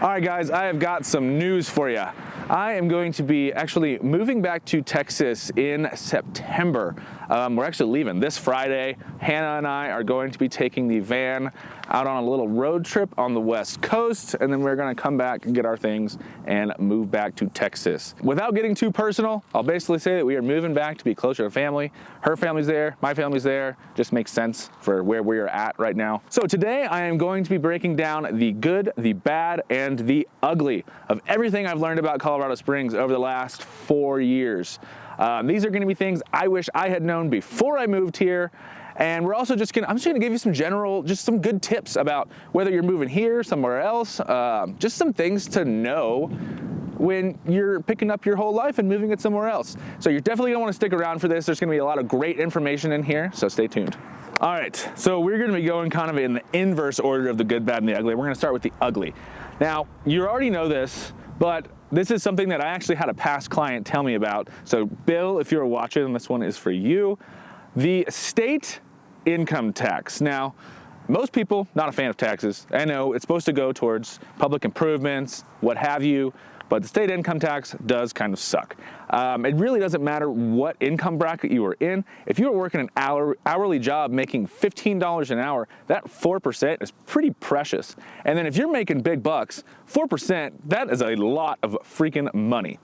All right, guys, I have got some news for you. I am going to be actually moving back to Texas in September. We're actually leaving this Friday. Hannah and I are going to be taking the van out on a little road trip on the West Coast, and then we're going to come back and get our things and move back to Texas. Without getting too personal, I'll basically say that we are moving back to be closer to family. Her family's there, my family's there. Just makes sense for where we are at right now. So today I am going to be breaking down the good, the bad, and the ugly of everything I've learned about Colorado Springs over the last 4 years. These are going to be things I wish I had known before I moved here. And we're also I'm just gonna give you some good tips about whether you're moving here, somewhere else, just some things to know when you're picking up your whole life and moving it somewhere else. So you're definitely gonna wanna stick around for this. There's gonna be a lot of great information in here, so stay tuned. All right, so we're gonna be going kind of in the inverse order of the good, bad, and the ugly. We're gonna start with the ugly. Now, you already know this, but this is something that I actually had a past client tell me about. So Bill, if you're watching, this one is for you. The state income tax. Now, most people, not a fan of taxes. I know it's supposed to go towards public improvements, what have you, but the state income tax does kind of suck. It really doesn't matter what income bracket you are in. If you are working an hourly job making $15 an hour, that 4% is pretty precious. And then if you're making big bucks, 4%, that is a lot of freaking money.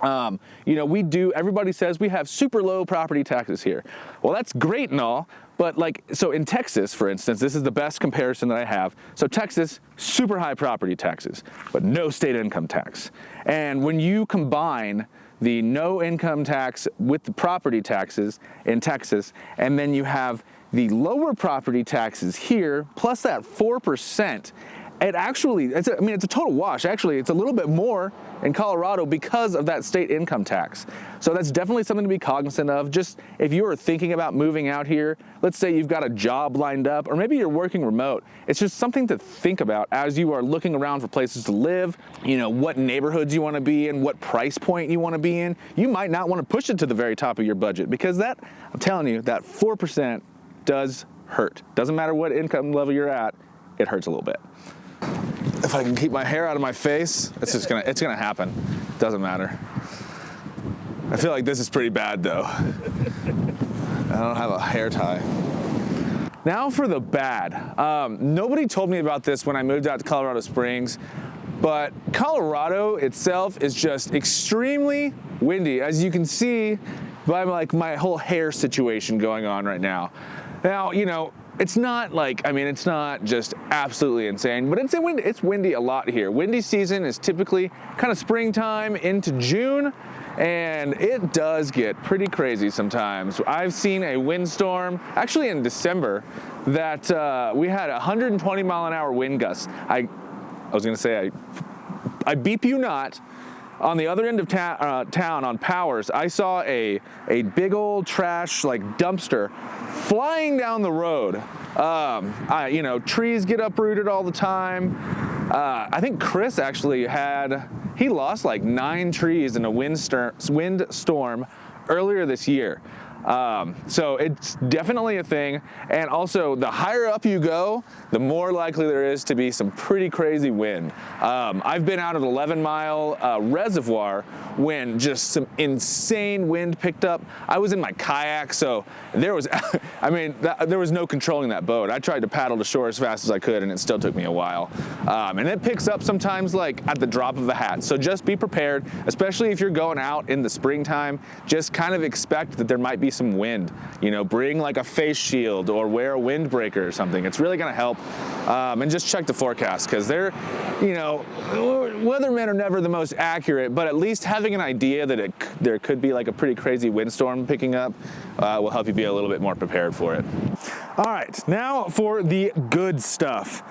Everybody says we have super low property taxes here. Well, that's great and all, but so in Texas, for instance, this is the best comparison that I have. So Texas, super high property taxes, but no state income tax. And when you combine the no income tax with the property taxes in Texas, and then you have the lower property taxes here, plus that 4%, it's a total wash. Actually, it's a little bit more in Colorado because of that state income tax. So that's definitely something to be cognizant of. Just if you are thinking about moving out here, let's say you've got a job lined up, or maybe you're working remote, it's just something to think about as you are looking around for places to live, what neighborhoods you want to be in, what price point you want to be in. You might not want to push it to the very top of your budget because I'm telling you, that 4% does hurt. Doesn't matter what income level you're at, it hurts a little bit. If I can keep my hair out of my face, it's gonna happen. Doesn't matter. I feel like this is pretty bad though. I don't have a hair tie. Now for the bad. Nobody told me about this when I moved out to Colorado Springs, but Colorado itself is just extremely windy, as you can see by my whole hair situation going on right now. Now, it's not it's not just absolutely insane, but it's windy a lot here. Windy season is typically kind of springtime into June, and it does get pretty crazy sometimes. I've seen a windstorm, actually in December, that we had 120 mile an hour wind gusts. I was gonna say, I beep you not, on the other end of town on Powers, I saw a big old trash dumpster flying down the road. Trees get uprooted all the time. I think Chris actually he lost 9 trees in a windstorm earlier this year. So it's definitely a thing. And also, the higher up you go, the more likely there is to be some pretty crazy wind. I've been out of 11 Mile Reservoir when just some insane wind picked up. I was in my kayak, so there was, there was no controlling that boat. I tried to paddle to shore as fast as I could, and it still took me a while. And it picks up sometimes at the drop of a hat. So just be prepared, especially if you're going out in the springtime. Just kind of expect that there might be some wind. Bring a face shield or wear a windbreaker or something. It's really going to help. And just check the forecast, because weathermen are never the most accurate, but at least having an idea that there could be a pretty crazy windstorm picking up will help you be a little bit more prepared for it. All right, now for the good stuff.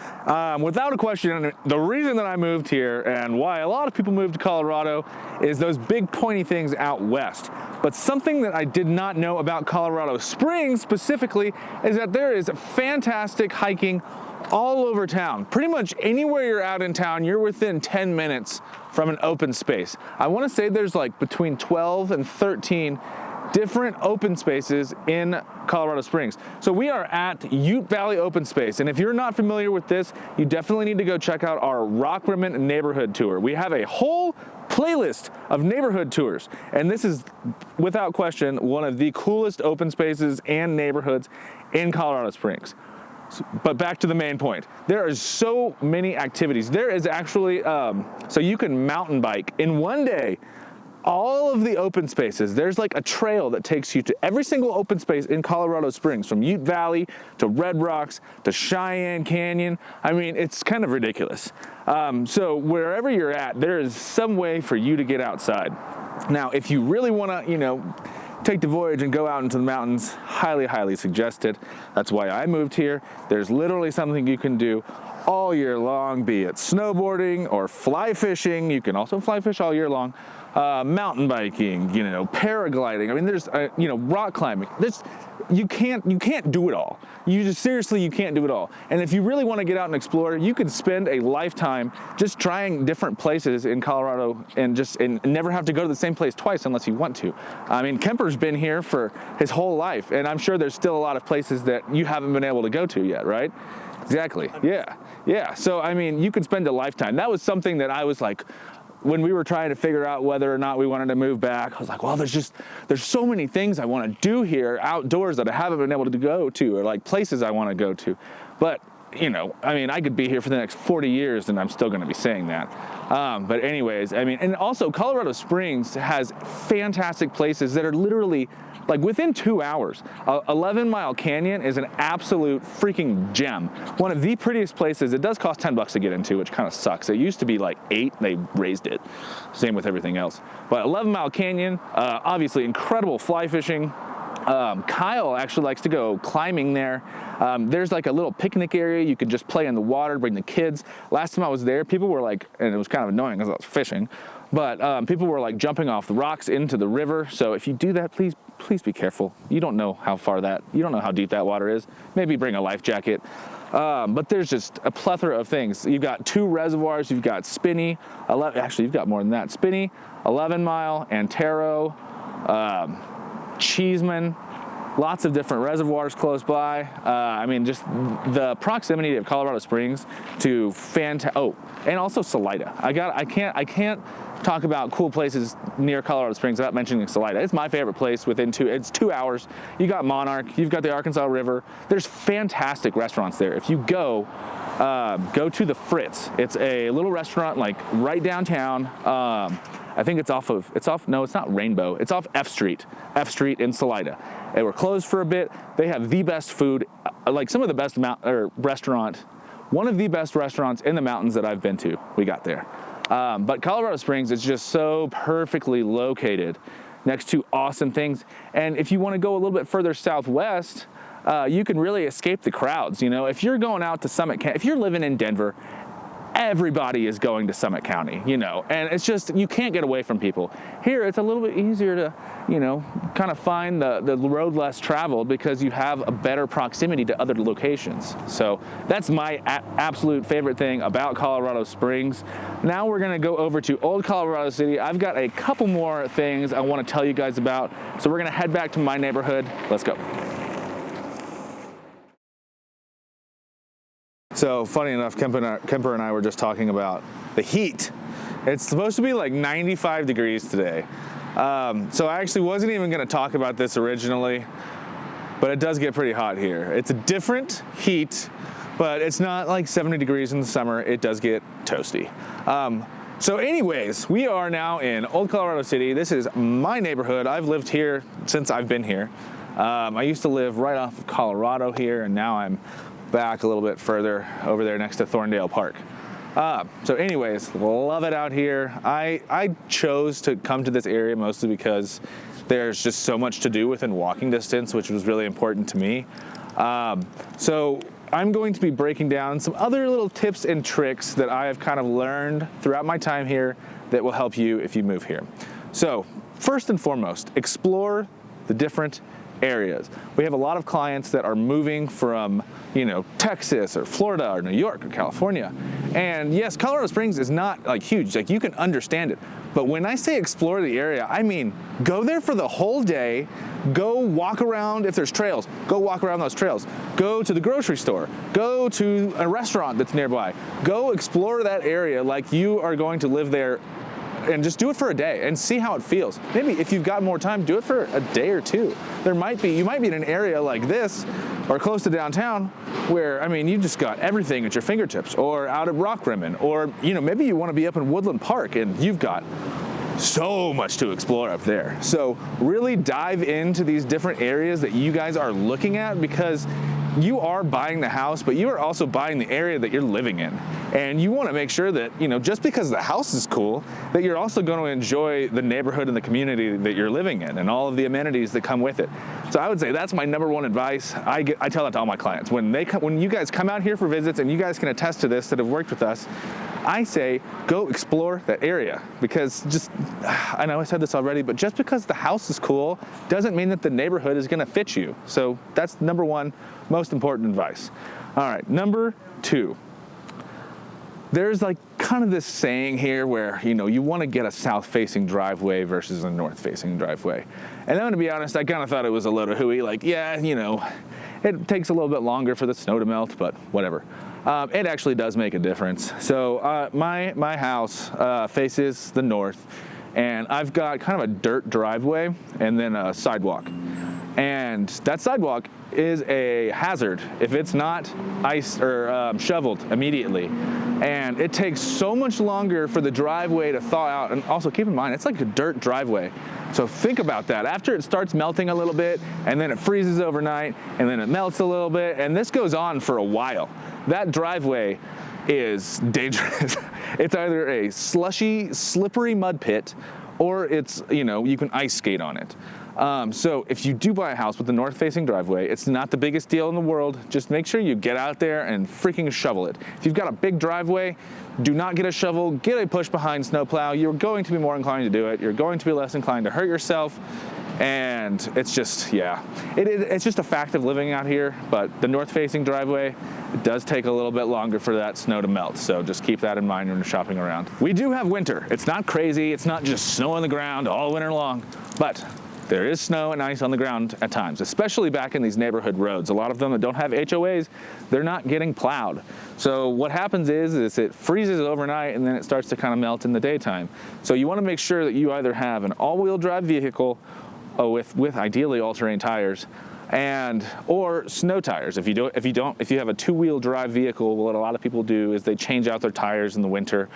Without a question, the reason that I moved here and why a lot of people moved to Colorado is those big pointy things out west. But something that I did not know about Colorado Springs specifically is that there is fantastic hiking all over town. Pretty much anywhere you're out in town, you're within 10 minutes from an open space. I want to say there's between 12 and 13 different open spaces in Colorado Springs. So we are at Ute Valley Open Space, and if you're not familiar with this, you definitely need to go check out our Rock Rimmon neighborhood tour. We have a whole playlist of neighborhood tours, and this is without question one of the coolest open spaces and neighborhoods in Colorado Springs. But back to the main point. There are so many activities. There is actually, so you can mountain bike in one day, all of the open spaces. There's like a trail that takes you to every single open space in Colorado Springs, from Ute Valley to Red Rocks to Cheyenne Canyon. I mean, it's kind of ridiculous. So wherever you're at, there is some way for you to get outside. Now, if you really want to, take the voyage and go out into the mountains, highly, highly suggested. That's why I moved here. There's literally something you can do all year long, be it snowboarding or fly fishing. You can also fly fish all year long. Mountain biking, paragliding. I mean, there's, rock climbing. You can't do it all. You can't do it all. And if you really want to get out and explore, you could spend a lifetime just trying different places in Colorado and never have to go to the same place twice unless you want to. I mean, Kemper's been here for his whole life, and I'm sure there's still a lot of places that you haven't been able to go to yet, right? Exactly. Yeah. So, I mean, you could spend a lifetime. That was something that I was like, when we were trying to figure out whether or not we wanted to move back, I was like, well, there's so many things I want to do here outdoors that I haven't been able to go to, or like places I want to go to. But, I could be here for the next 40 years and I'm still going to be saying that. But anyways, and also Colorado Springs has fantastic places that are literally like within 2 hours. 11 Mile Canyon is an absolute freaking gem. One of the prettiest places. It does cost $10 to get into, which kind of sucks. It used to be like $8, they raised it. Same with everything else. But 11 Mile Canyon, obviously incredible fly fishing. Kyle actually likes to go climbing there. There's like a little picnic area. You could just play in the water, bring the kids. Last time I was there, people were like, and it was kind of annoying because I was fishing, but people were like jumping off the rocks into the river. So if you do that, please be careful. You don't know you don't know how deep that water is. Maybe bring a life jacket. But there's just a plethora of things. You've got 2 reservoirs. You've got Spinney, actually you've got more than that. Spinney, 11 Mile, Antero, Cheeseman, lots of different reservoirs close by. Just the proximity of Colorado Springs to and also Salida. I can't talk about cool places near Colorado Springs without mentioning Salida. It's my favorite place. It's 2 hours. You got Monarch, you've got the Arkansas River. There's fantastic restaurants there. If you go to the Fritz. It's a little restaurant like right downtown. I think it's not Rainbow. It's off F Street in Salida. They were closed for a bit. They have the best food, like some of the best one of the best restaurants in the mountains that I've been to. We got there. But Colorado Springs is just so perfectly located next to awesome things. And if you want to go a little bit further southwest, you can really escape the crowds. If you're going out to Summit County, if you're living in Denver, everybody is going to Summit County, and it's just, you can't get away from people. Here, it's a little bit easier to, kind of find the road less traveled because you have a better proximity to other locations. So that's my absolute favorite thing about Colorado Springs. Now we're gonna go over to Old Colorado City. I've got a couple more things I wanna tell you guys about. So we're gonna head back to my neighborhood. Let's go. So funny enough, Kemper and I were just talking about the heat. It's supposed to be like 95 degrees today. So I actually wasn't even gonna talk about this originally, but it does get pretty hot here. It's a different heat, but it's not like 70 degrees in the summer. It does get toasty. So anyways, we are now in Old Colorado City. This is my neighborhood. I've lived here since I've been here. I used to live right off of Colorado here, and now I'm back a little bit further over there next to Thorndale Park. So anyways, love it out here. I chose to come to this area mostly because there's just so much to do within walking distance, which was really important to me. So I'm going to be breaking down some other little tips and tricks that I have kind of learned throughout my time here that will help you if you move here. So first and foremost, explore the different areas. We have a lot of clients that are moving from, Texas or Florida or New York or California. And yes, Colorado Springs is not like huge, like you can understand it, But when I say explore the area, I mean go there for the whole day, go walk around. If there's trails, go walk around those trails. Go to the grocery store, go to a restaurant that's nearby. Go explore that area like you are going to live there, and just do it for a day and see how it feels. Maybe if you've got more time, do it for a day or two. You might be in an area like this or close to downtown where, I mean, you just got everything at your fingertips, or out at Rockrimmon, or, you know, maybe you want to be up in Woodland Park and you've got so much to explore up there. So really dive into these different areas that you guys are looking at, because you are buying the house, but you are also buying the area that you're living in. And you want to make sure that, you know, just because the house is cool, that you're also going to enjoy the neighborhood and the community that you're living in and all of the amenities that come with it. So I would say that's my number one advice. I tell that to all my clients. When you guys come out here for visits, and you guys can attest to this that have worked with us, I say go explore that area, because I know I said this already, but just because the house is cool doesn't mean that the neighborhood is going to fit you. So that's number one, most important advice. All right, number two. There's like kind of this saying here where, you know, you want to get a south-facing driveway versus a north-facing driveway. And I'm going to be honest, I kind of thought it was a load of hooey. Like, yeah, you know, it takes a little bit longer for the snow to melt, but whatever. It actually does make a difference. So my house faces the north, and I've got kind of a dirt driveway and then a sidewalk. And that sidewalk is a hazard if it's not iced or shoveled immediately. And it takes so much longer for the driveway to thaw out. And also keep in mind, it's like a dirt driveway. So think about that. After it starts melting a little bit, and then it freezes overnight, and then it melts a little bit, and this goes on for a while. That driveway is dangerous. It's either a slushy, slippery mud pit, or it's, you know, you can ice skate on it. So if you do buy a house with a north-facing driveway, it's not the biggest deal in the world. Just make sure you get out there and freaking shovel it. If you've got a big driveway, do not get a shovel, get a push-behind snowplow. You're going to be more inclined to do it. You're going to be less inclined to hurt yourself. And it's just, yeah, it's just a fact of living out here. But the north-facing driveway, it does take a little bit longer for that snow to melt. So just keep that in mind when you're shopping around. We do have winter. It's not crazy. It's not just snow on the ground all winter long. But there is snow and ice on the ground at times, especially back in these neighborhood roads. A lot of them that don't have HOAs, they're not getting plowed. So what happens is it freezes overnight, and then it starts to kind of melt in the daytime. So you want to make sure that you either have an all-wheel drive vehicle with ideally all-terrain tires, or snow tires. If you have a two-wheel drive vehicle, what a lot of people do is they change out their tires in the winter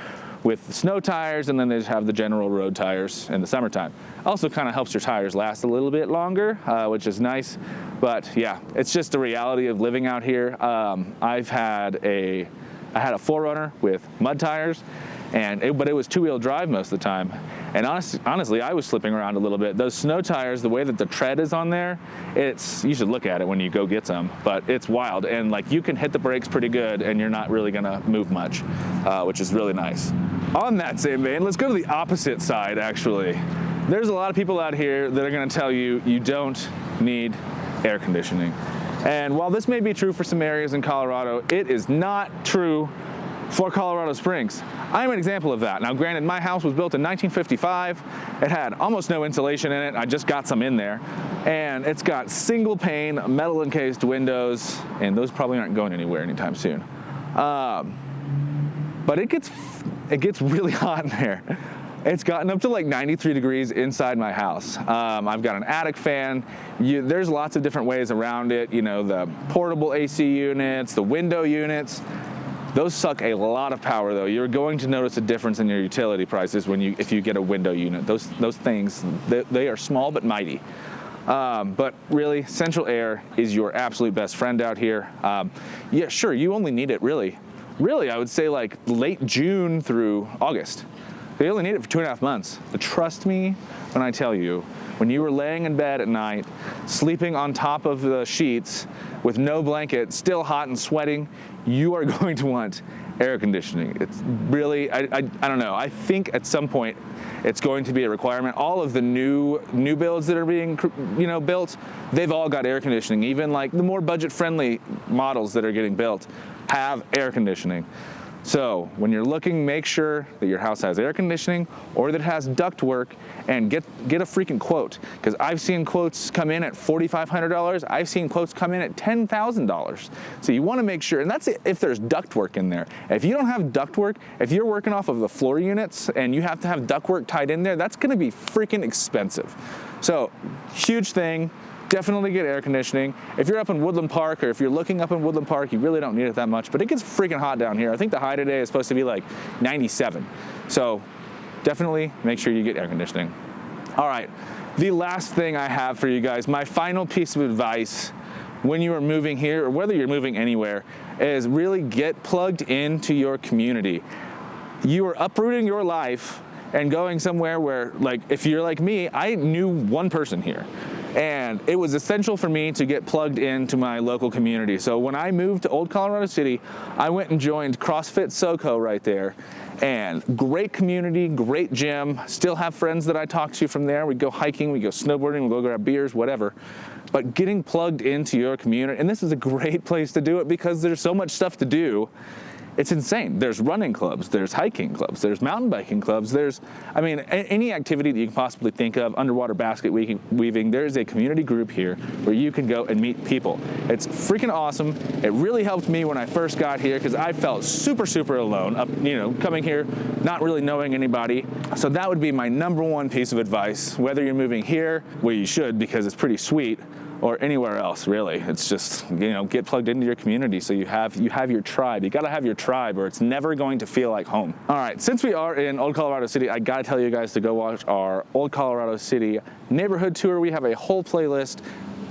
with snow tires, and then they just have the general road tires in the summertime. Also kind of helps your tires last a little bit longer, which is nice. But yeah, it's just the reality of living out here. I had a 4Runner with mud tires, but it was two-wheel drive most of the time. And honestly, I was slipping around a little bit. Those snow tires, the way that the tread is on there, you should look at it when you go get some, but it's wild. And like, you can hit the brakes pretty good and you're not really gonna move much, which is really nice. On that same vein, let's go to the opposite side, actually. There's a lot of people out here that are gonna tell you you don't need air conditioning. And while this may be true for some areas in Colorado, it is not true for Colorado Springs. I'm an example of that. Now, granted, my house was built in 1955. It had almost no insulation in it. I just got some in there. And it's got single pane, metal encased windows, and those probably aren't going anywhere anytime soon. But it gets really hot in there. It's gotten up to like 93 degrees inside my house. I've got an attic fan. There's lots of different ways around it. You know, the portable AC units, the window units. Those suck a lot of power, though. You're going to notice a difference in your utility prices if you get a window unit. Those things, they are small but mighty. But really, central air is your absolute best friend out here. Yeah, sure, you only need it really, I would say like late June through August. You only need it for 2.5 months. But trust me when I tell you, when you were laying in bed at night, sleeping on top of the sheets with no blanket, still hot and sweating, you are going to want air conditioning. It's really, I don't know. I think at some point it's going to be a requirement. All of the new builds that are being, built, they've all got air conditioning. Even like the more budget-friendly models that are getting built have air conditioning. So when you're looking, make sure that your house has air conditioning or that it has ductwork, and get a freaking quote. Because I've seen quotes come in at $4,500. I've seen quotes come in at $10,000. So you want to make sure, and that's if there's ductwork in there. If you don't have ductwork, if you're working off of the floor units and you have to have ductwork tied in there, that's going to be freaking expensive. So huge thing. Definitely get air conditioning. If you're up in Woodland Park, or if you're looking up in Woodland Park, you really don't need it that much, but it gets freaking hot down here. I think the high today is supposed to be like 97. So definitely make sure you get air conditioning. All right, the last thing I have for you guys, my final piece of advice when you are moving here, or whether you're moving anywhere, is really get plugged into your community. You are uprooting your life and going somewhere where, like, if you're like me, I knew one person here. And it was essential for me to get plugged into my local community. So when I moved to Old Colorado City, I went and joined CrossFit SoCo right there. And great community, great gym. Still have friends that I talk to from there. We go hiking, we go snowboarding, we go grab beers, whatever. But getting plugged into your community, and this is a great place to do it because there's so much stuff to do. It's insane. There's running clubs, there's hiking clubs, there's mountain biking clubs, there's, I mean, any activity that you can possibly think of, underwater basket weaving, there's a community group here where you can go and meet people. It's freaking awesome. It really helped me when I first got here because I felt super, super alone, coming here, not really knowing anybody. So that would be my number one piece of advice, whether you're moving here, well, you should because it's pretty sweet, or anywhere else, really. It's just, get plugged into your community so you have your tribe. You gotta have your tribe or it's never going to feel like home. All right, since we are in Old Colorado City, I gotta tell you guys to go watch our Old Colorado City neighborhood tour. We have a whole playlist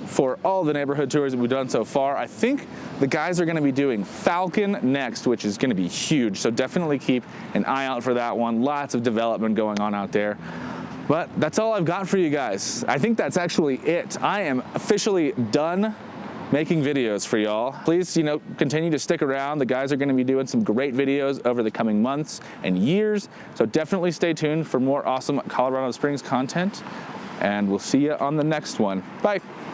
for all the neighborhood tours that we've done so far. I think the guys are gonna be doing Falcon next, which is gonna be huge. So definitely keep an eye out for that one. Lots of development going on out there. But that's all I've got for you guys. I think that's actually it. I am officially done making videos for y'all. Please, continue to stick around. The guys are gonna be doing some great videos over the coming months and years. So definitely stay tuned for more awesome Colorado Springs content. And we'll see you on the next one. Bye.